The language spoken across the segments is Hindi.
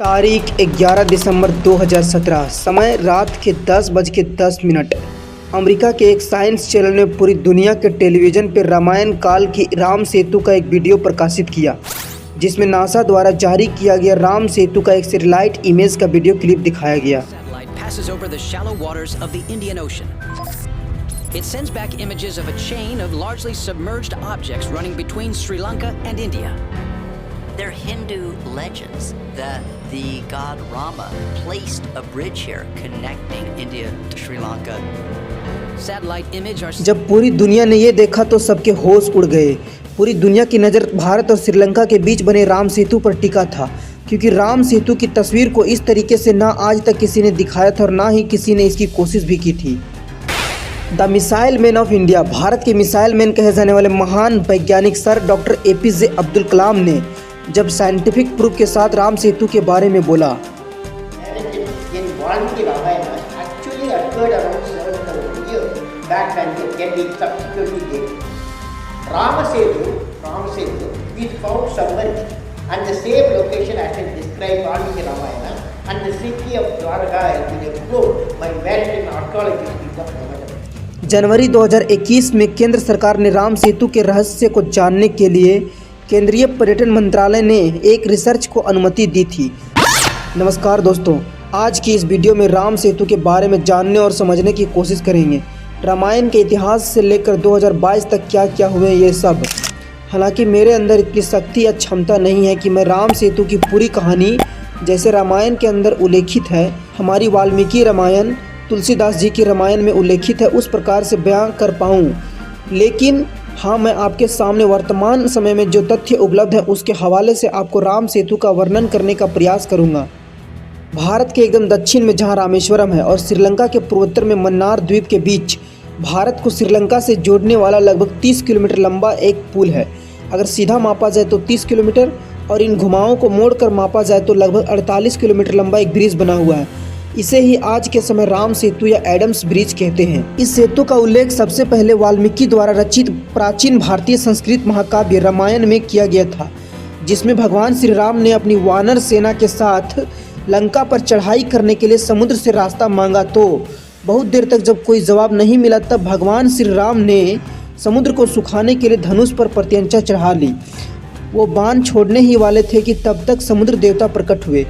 तारीख 11 दिसंबर 2017, समय रात के 10:10। अमेरिका के एक साइंस चैनल ने पूरी दुनिया के टेलीविज़न पर रामायण काल की राम सेतु का एक वीडियो प्रकाशित किया, जिसमें नासा द्वारा जारी किया गया राम सेतु का एक सैटेलाइट इमेज का वीडियो क्लिप दिखाया गया। It sends back images of a chain of largely submerged objects running between Sri Lanka and India. They're Hindu legends that the god Rama placed a bridge here connecting India to Sri Lanka. Satellite image are जब पूरी दुनिया ने ये देखा तो सबके होश उड़ गए। पूरी दुनिया की नज़र भारत और श्रीलंका के बीच बने राम सेतु पर टिका था, क्योंकि राम सेतु की तस्वीर को इस तरीके से ना आज तक किसी ने दिखाया था और ना ही किसी ने इसकी कोशिश भी की थी। The missile man of India, Bharat के मिसाइल मैन कहे जाने वाले महान वैज्ञानिक sir doctor APJ Abdul Kalam ने जब साइंटिफिक प्रूफ के साथ राम सेतु के बारे में बोला। जनवरी 2021 में केंद्र सरकार ने राम सेतु के रहस्य को जानने के लिए केंद्रीय पर्यटन मंत्रालय ने एक रिसर्च को अनुमति दी थी। नमस्कार दोस्तों, आज की इस वीडियो में राम सेतु के बारे में जानने और समझने की कोशिश करेंगे। रामायण के इतिहास से लेकर 2022 तक क्या क्या हुए ये सब। हालांकि मेरे अंदर इतनी शक्ति या क्षमता नहीं है कि मैं राम सेतु की पूरी कहानी जैसे रामायण के अंदर उल्लेखित है, हमारी वाल्मीकि रामायण, तुलसीदास जी की रामायण में उल्लेखित है, उस प्रकार से बयां कर पाऊँ। लेकिन हाँ, मैं आपके सामने वर्तमान समय में जो तथ्य उपलब्ध है उसके हवाले से आपको राम सेतु का वर्णन करने का प्रयास करूँगा। भारत के एकदम दक्षिण में जहाँ रामेश्वरम है और श्रीलंका के पूर्वोत्तर में मन्नार द्वीप के बीच भारत को श्रीलंका से जोड़ने वाला लगभग 30 किलोमीटर लंबा एक पुल है। अगर सीधा मापा जाए तो 30 किलोमीटर और इन घुमावों को मोड़कर मापा जाए तो लगभग 48 किलोमीटर लंबा एक ब्रिज बना हुआ है। इसे ही आज के समय राम सेतु या एडम्स ब्रिज कहते हैं। इस सेतु का उल्लेख सबसे पहले वाल्मीकि द्वारा रचित प्राचीन भारतीय संस्कृत महाकाव्य रामायण में किया गया था, जिसमें भगवान श्री राम ने अपनी वानर सेना के साथ लंका पर चढ़ाई करने के लिए समुद्र से रास्ता मांगा। तो बहुत देर तक जब कोई जवाब नहीं मिला तब भगवान श्री राम ने समुद्र को सुखाने के लिए धनुष पर प्रत्यंचा चढ़ा ली। वो बाण छोड़ने ही वाले थे कि तब तक समुद्र देवता प्रकट हुए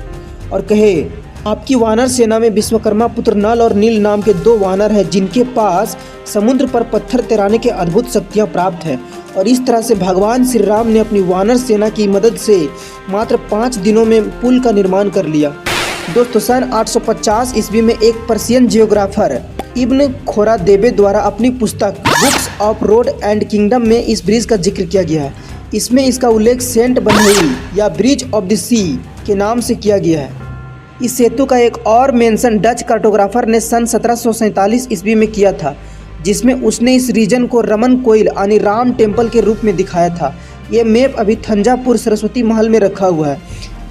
और कहे, आपकी वानर सेना में विश्वकर्मा पुत्र नल और नील नाम के 2 वानर हैं, जिनके पास समुद्र पर पत्थर तैराने की अद्भुत शक्तियां प्राप्त हैं। और इस तरह से भगवान श्री राम ने अपनी वानर सेना की मदद से मात्र 5 दिनों में पुल का निर्माण कर लिया। दोस्तों, सन 850 ईस्वी में एक पर्शियन जियोग्राफर इब्न खोरादेबे द्वारा अपनी पुस्तक books of road and kingdom में इस ब्रिज का जिक्र किया गया है। इसमें इसका उल्लेख सेंट बन्हेई या ब्रिज ऑफ द सी के नाम से किया गया है। इस सेतु का एक और मेंशन डच कार्टोग्राफर ने सन 1747 ईस्वी में किया था, जिसमें उसने इस रीजन को रमन कोइल यानी राम टेम्पल के रूप में दिखाया था। ये मैप अभी थंजावुर सरस्वती महल में रखा हुआ है।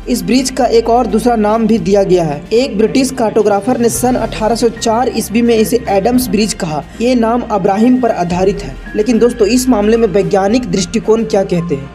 इस ब्रिज का एक और दूसरा नाम भी दिया गया है। एक ब्रिटिश कार्टोग्राफर ने सन 1804 ईस्वी में इसे एडम्स ब्रिज कहा। ये नाम अब्राहिम पर आधारित है। लेकिन दोस्तों, इस मामले में वैज्ञानिक दृष्टिकोण क्या कहते हैं?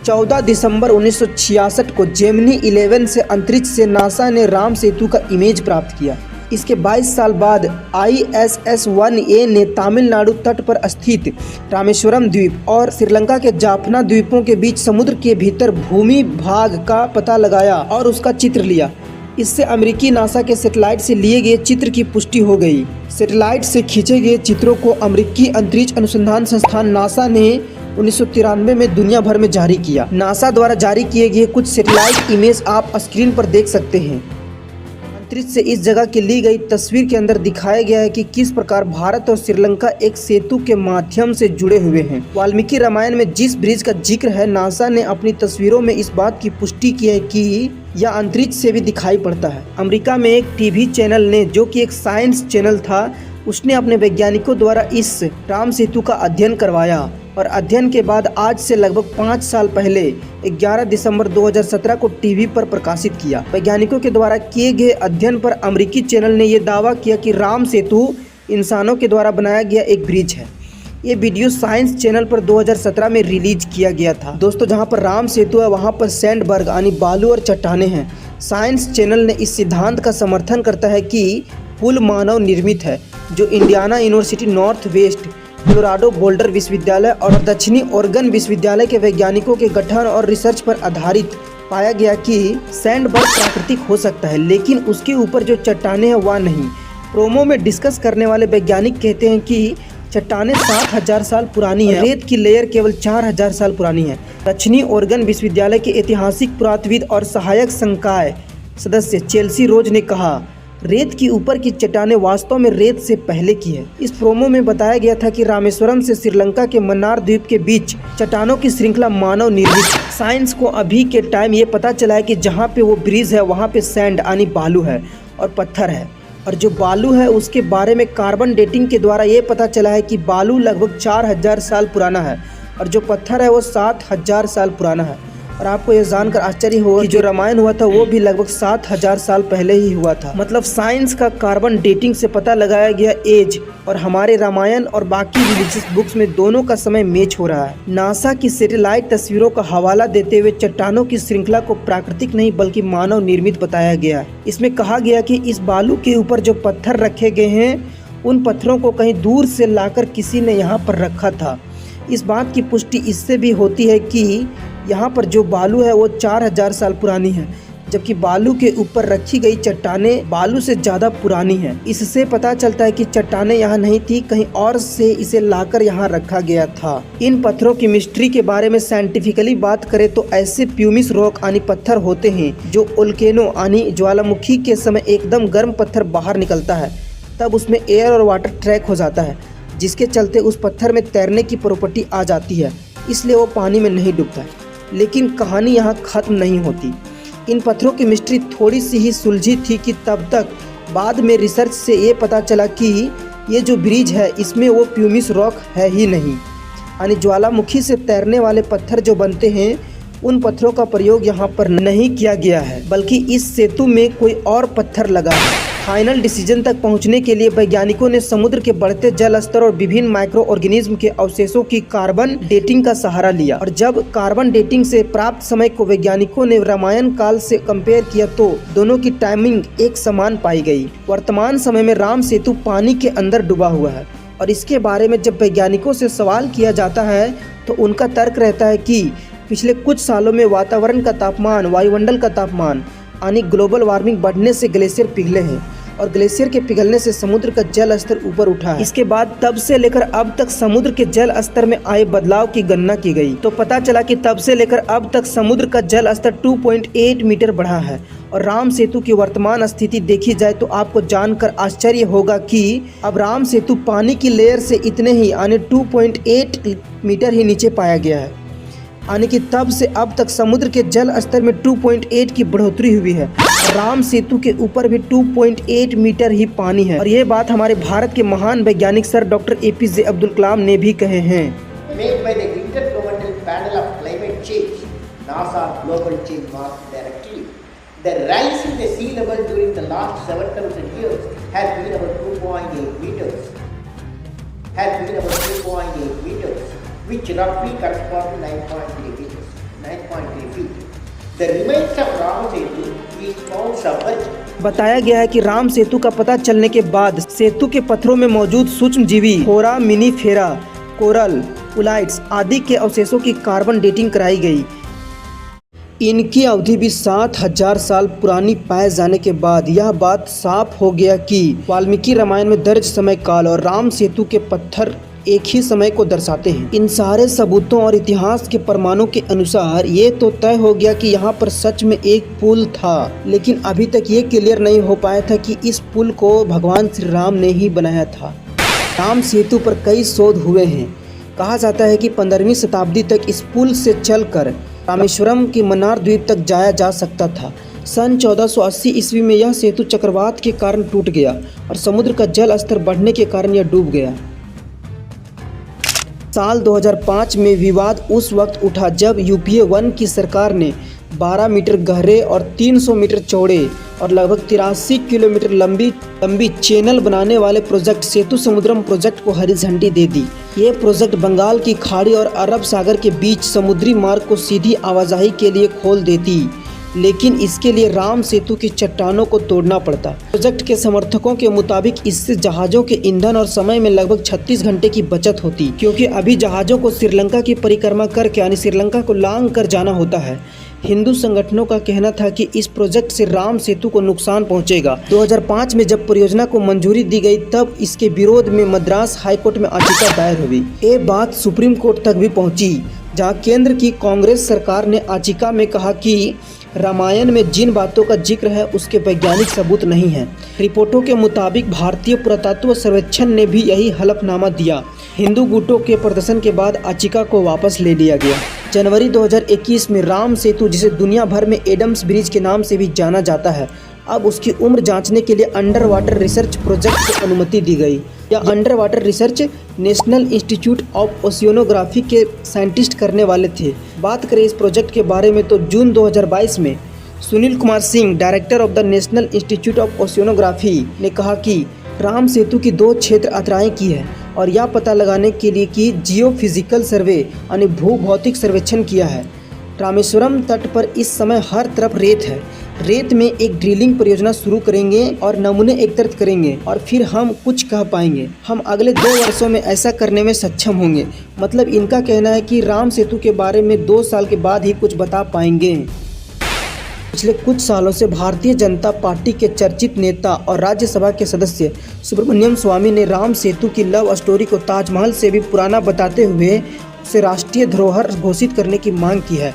14 दिसंबर 1966 को जेमिनी 11 से अंतरिक्ष से नासा ने राम सेतु का इमेज प्राप्त किया। इसके 22 साल बाद ISS-1A ने तमिलनाडु तट पर स्थित रामेश्वरम द्वीप और श्रीलंका के जाफना द्वीपों के बीच समुद्र के भीतर भूमि भाग का पता लगाया और उसका चित्र लिया। इससे अमेरिकी नासा के सैटेलाइट से लिए गए चित्र की पुष्टि हो गई। सैटेलाइट से खींचे गए चित्रों को अमेरिकी अंतरिक्ष अनुसंधान संस्थान नासा ने 1993 में दुनिया भर में जारी किया। नासा द्वारा जारी किए गए कुछ सैटेलाइट इमेज आप स्क्रीन पर देख सकते हैं। अंतरिक्ष से इस जगह की ली गई तस्वीर के अंदर दिखाया गया है कि किस प्रकार भारत और श्रीलंका एक सेतु के माध्यम से जुड़े हुए हैं। वाल्मीकि रामायण में जिस ब्रिज का जिक्र है, नासा ने अपनी तस्वीरों में इस बात की पुष्टि की है कि यह अंतरिक्ष से भी दिखाई पड़ता है। अमेरिका में एक टीवी चैनल ने, जो कि एक साइंस चैनल था, उसने अपने वैज्ञानिकों द्वारा इस राम सेतु का अध्ययन करवाया और अध्ययन के बाद आज से लगभग 5 साल पहले 11 दिसंबर 2017 को टीवी पर प्रकाशित किया। वैज्ञानिकों के द्वारा किए गए अध्ययन पर अमेरिकी चैनल ने यह दावा किया कि राम सेतु इंसानों के द्वारा बनाया गया एक ब्रिज है। ये वीडियो साइंस चैनल पर 2017 में रिलीज किया गया था। दोस्तों, जहां पर राम सेतु है वहां पर सैंडबर्ग यानी बालू और चट्टानें हैं, साइंस चैनल ने इस सिद्धांत का समर्थन करता है कि पुल मानव निर्मित है, जो Indiana university, north west Colorado boulder विश्वविद्यालय और दक्षिणी ओरेगन विश्वविद्यालय के वैज्ञानिकों के गठन और रिसर्च पर आधारित। पाया गया कि सैंडबर्ग प्राकृतिक हो सकता है, लेकिन उसके ऊपर जो चट्टानें हैं वह नहीं। प्रोमो में डिस्कस करने वाले वैज्ञानिक कहते हैं कि चट्टानें 7000 साल पुरानी है, रेत की लेयर केवल 4000 साल पुरानी है। दक्षिणी ओरेगन विश्वविद्यालय के ऐतिहासिक पुरातत्वविद और सहायक संकाय सदस्य चेल्सी रोज ने कहा, रेत की ऊपर की चट्टानें वास्तव में रेत से पहले की है। इस प्रोमो में बताया गया था कि रामेश्वरम से श्रीलंका के मन्नार द्वीप के बीच चट्टानों की श्रृंखला मानव निर्मित। साइंस को अभी के टाइम ये पता चला है कि जहाँ पे वो ब्रिज है वहाँ पे सैंड यानी बालू है और पत्थर है, और जो बालू है उसके बारे में कार्बन डेटिंग के द्वारा ये पता चला है कि बालू लगभग 4000 साल पुराना है और जो पत्थर है वो 7000 साल पुराना है। और आपको ये जानकर आश्चर्य होगा कि जो रामायण हुआ था वो भी लगभग 7000 साल पहले ही हुआ था। मतलब साइंस का कार्बन डेटिंग से पता लगाया गया एज और हमारे रामायण और बाकी रिलीजियस बुक्स में दोनों का समय मैच हो रहा है। नासा की सैटेलाइट तस्वीरों का हवाला देते हुए चट्टानों की श्रृंखला को प्राकृतिक नहीं बल्कि मानव निर्मित बताया गया। इसमें कहा गया कि इस बालू के ऊपर जो पत्थर रखे गए हैं उन पत्थरों को कहीं दूर से लाकर किसी ने यहाँ पर रखा था। इस बात की पुष्टि इससे भी होती है कि यहाँ पर जो बालू है वो 4000 साल पुरानी है, जबकि बालू के ऊपर रखी गई चट्टानें बालू से ज़्यादा पुरानी हैं। इससे पता चलता है कि चट्टानें यहाँ नहीं थी, कहीं और से इसे लाकर यहाँ रखा गया था। इन पत्थरों की मिस्ट्री के बारे में साइंटिफिकली बात करें तो ऐसे प्यूमिस रॉक यानी पत्थर होते हैं जो वोल्केनो यानी ज्वालामुखी के समय एकदम गर्म पत्थर बाहर निकलता है, तब उसमें एयर और वाटर ट्रैक हो जाता है, जिसके चलते उस पत्थर में तैरने की प्रॉपर्टी आ जाती है, इसलिए वो पानी में नहीं डूबता है। लेकिन कहानी यहाँ ख़त्म नहीं होती। इन पत्थरों की मिस्ट्री थोड़ी सी ही सुलझी थी कि तब तक बाद में रिसर्च से ये पता चला कि ये जो ब्रिज है इसमें वो प्यूमिस रॉक है ही नहीं, यानी ज्वालामुखी से तैरने वाले पत्थर जो बनते हैं उन पत्थरों का प्रयोग यहाँ पर नहीं किया गया है, बल्कि इस सेतु में कोई और पत्थर लगा है। फाइनल डिसीजन तक पहुंचने के लिए वैज्ञानिकों ने समुद्र के बढ़ते जल स्तर और विभिन्न माइक्रो ऑर्गेनिज्म के अवशेषों की कार्बन डेटिंग का सहारा लिया, और जब कार्बन डेटिंग से प्राप्त समय को वैज्ञानिकों ने रामायण काल से कंपेयर किया तो दोनों की टाइमिंग एक समान पाई गई। वर्तमान समय में राम सेतु पानी के अंदर डूबा हुआ है, और इसके बारे में जब वैज्ञानिकों से सवाल किया जाता है तो उनका तर्क रहता है कि पिछले कुछ सालों में वातावरण का तापमान, वायुमंडल का तापमान यानी ग्लोबल वार्मिंग बढ़ने से ग्लेशियर पिघले हैं, और ग्लेशियर के पिघलने से समुद्र का जल स्तर ऊपर उठा है। इसके बाद तब से लेकर अब तक समुद्र के जल स्तर में आए बदलाव की गणना की गई तो पता चला कि तब से लेकर अब तक समुद्र का जल स्तर 2.8 मीटर बढ़ा है। और राम सेतु की वर्तमान स्थिति देखी जाए तो आपको जानकर आश्चर्य होगा कि अब राम सेतु पानी की लेयर से इतने ही यानी 2.8 मीटर ही नीचे पाया गया है, यानी कि तब से अब तक समुद्र के जल स्तर में 2.8 की बढ़ोतरी हुई है। राम सेतु के ऊपर भी 2.8 मीटर ही पानी है, और ये बात हमारे भारत के महान वैज्ञानिक sir doctor APJ Abdul Kalam ने भी कहे हैं। Made by the Intergovernmental Panel of Climate Change, NASA Global Change Master Directory, the rise in the sea level during the last 7,000 years has been about 2.8 meters. Which roughly correspond to 9.3 meters, 9.3 feet. The remains of Ram Setu is found submerged. बताया गया है कि राम सेतु का पता चलने के बाद सेतु के पत्थरों में मौजूद सूक्ष्म जीवी फोरा मिनीफेरा, कोरल, उलाइट्स आदि के अवशेषों की कार्बन डेटिंग कराई गई। इनकी अवधि भी 7000 साल पुरानी पाए जाने के बाद यह बात साफ हो गया कि वाल्मीकि रामायण में दर्ज समय काल और राम सेतु के पत्थर एक ही समय को दर्शाते हैं। इन सारे सबूतों और इतिहास के प्रमाणों के अनुसार ये तो तय हो गया कि यहाँ पर सच में एक पुल था, लेकिन अभी तक ये क्लियर नहीं हो पाया था कि इस पुल को भगवान श्री राम ने ही बनाया था। राम सेतु पर कई शोध हुए हैं। कहा जाता है कि 15वीं शताब्दी तक इस पुल से चलकर रामेश्वरम के मन्नार द्वीप तक जाया जा सकता था। सन 1480 ईस्वी में यह सेतु चक्रवात के कारण टूट गया और समुद्र का जल स्तर बढ़ने के कारण यह डूब गया। साल 2005 में विवाद उस वक्त उठा जब UPA 1 की सरकार ने 12 मीटर गहरे और 300 मीटर चौड़े और लगभग 83 किलोमीटर लंबी चैनल बनाने वाले प्रोजेक्ट सेतु समुद्रम प्रोजेक्ट को हरी झंडी दे दी। ये प्रोजेक्ट बंगाल की खाड़ी और अरब सागर के बीच समुद्री मार्ग को सीधी आवाजाही के लिए खोल देती। लेकिन इसके लिए राम सेतु की चट्टानों को तोड़ना पड़ता। प्रोजेक्ट के समर्थकों के मुताबिक इससे जहाज़ों के ईंधन और समय में लगभग 36 घंटे की बचत होती, क्योंकि अभी जहाज़ों को श्रीलंका की परिक्रमा करके यानी श्रीलंका को लांघ कर जाना होता है। हिंदू संगठनों का कहना था कि इस प्रोजेक्ट से राम सेतु को नुकसान पहुंचेगा। 2005 में जब परियोजना को मंजूरी दी गई तब इसके विरोध में मद्रास हाईकोर्ट में याचिका दायर हुई। ये बात सुप्रीम कोर्ट तक भी पहुंची, जहां केंद्र की कांग्रेस सरकार ने याचिका में कहा कि रामायण में जिन बातों का जिक्र है उसके वैज्ञानिक सबूत नहीं है। रिपोर्टों के मुताबिक भारतीय पुरातत्व सर्वेक्षण ने भी यही हलफनामा दिया। हिंदू गुटों के प्रदर्शन के बाद याचिका को वापस ले लिया गया। जनवरी 2021 में राम सेतु, जिसे दुनिया भर में एडम्स ब्रिज के नाम से भी जाना जाता है, अब उसकी उम्र जांचने के लिए अंडर वाटर रिसर्च प्रोजेक्ट को अनुमति दी गई। यह under water research national institute of ओशियोनोग्राफी के साइंटिस्ट करने वाले थे। बात करें इस प्रोजेक्ट के बारे में तो जून 2022 में Sunil Kumar Singh, director of the national institute of ओशियोनोग्राफी, ने कहा कि राम सेतु की 2 क्षेत्र यात्राएं की है और यह पता लगाने के लिए कि जियोफिजिकल सर्वे यानी भूभौतिक सर्वेक्षण किया है। रामेश्वरम तट पर इस समय हर तरफ रेत है। रेत में एक ड्रिलिंग परियोजना शुरू करेंगे और नमूने एकत्रित करेंगे और फिर हम कुछ कह पाएंगे। हम अगले 2 वर्षों में ऐसा करने में सक्षम होंगे। मतलब इनका कहना है कि राम सेतु के बारे में 2 साल के बाद ही कुछ बता पाएंगे। पिछले कुछ सालों से भारतीय जनता पार्टी के चर्चित नेता और राज्यसभा के सदस्य सुब्रमण्यम स्वामी ने राम सेतु की लव स्टोरी को ताजमहल से भी पुराना बताते हुए उसे राष्ट्रीय धरोहर घोषित करने की मांग की है।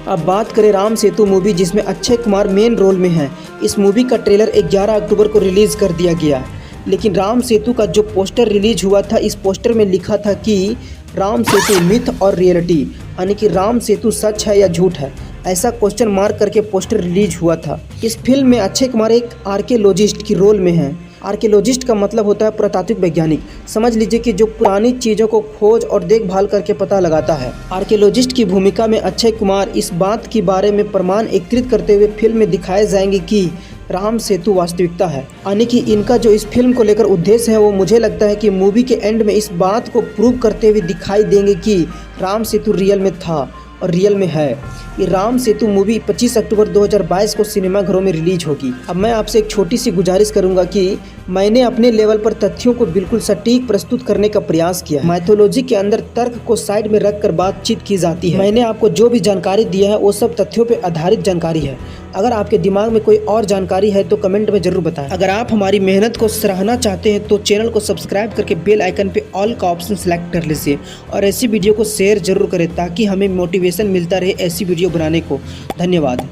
अब बात करें राम सेतु मूवी, जिसमें अक्षय कुमार मेन रोल में हैं। इस मूवी का ट्रेलर 11 अक्टूबर को रिलीज़ कर दिया गया, लेकिन राम सेतु का जो पोस्टर रिलीज हुआ था, इस पोस्टर में लिखा था कि राम सेतु मिथ और रियलिटी, यानी कि राम सेतु सच है या झूठ है, ऐसा क्वेश्चन मार्क करके पोस्टर रिलीज हुआ था। इस फिल्म में अक्षय कुमार एक आर्कियोलॉजिस्ट की रोल में हैं। आर्कियोलॉजिस्ट का मतलब होता है पुरातात्विक वैज्ञानिक। समझ लीजिए कि जो पुरानी चीज़ों को खोज और देखभाल करके पता लगाता है। आर्कियोलॉजिस्ट की भूमिका में अक्षय कुमार इस बात के बारे में प्रमाण एकत्रित करते हुए फिल्म में दिखाए जाएंगे कि राम सेतु वास्तविकता है। यानी कि इनका जो इस फिल्म को लेकर उद्देश्य है वो मुझे लगता है कि मूवी के एंड में इस बात को प्रूव करते हुए दिखाई देंगे कि राम सेतु रियल में था और रियल में है। ये राम सेतु मूवी 25 अक्टूबर 2022 को सिनेमाघरों में रिलीज होगी। अब मैं आपसे एक छोटी सी गुजारिश करूंगा कि मैंने अपने लेवल पर तथ्यों को बिल्कुल सटीक प्रस्तुत करने का प्रयास किया। मैथोलॉजी के अंदर तर्क को साइड में रखकर बातचीत की जाती है। मैंने आपको जो भी जानकारी दिया है वो सब तथ्यों पर आधारित जानकारी है। अगर आपके दिमाग में कोई और जानकारी है तो कमेंट में जरूर बताएं। अगर आप हमारी मेहनत को सराहना चाहते हैं तो चैनल को सब्सक्राइब करके बेल आइकन पे ऑल का ऑप्शन सेलेक्ट कर लीजिए और ऐसी वीडियो को शेयर जरूर करें ताकि हमें मोटिवेशन मिलता रहे ऐसी वीडियो बनाने को। धन्यवाद।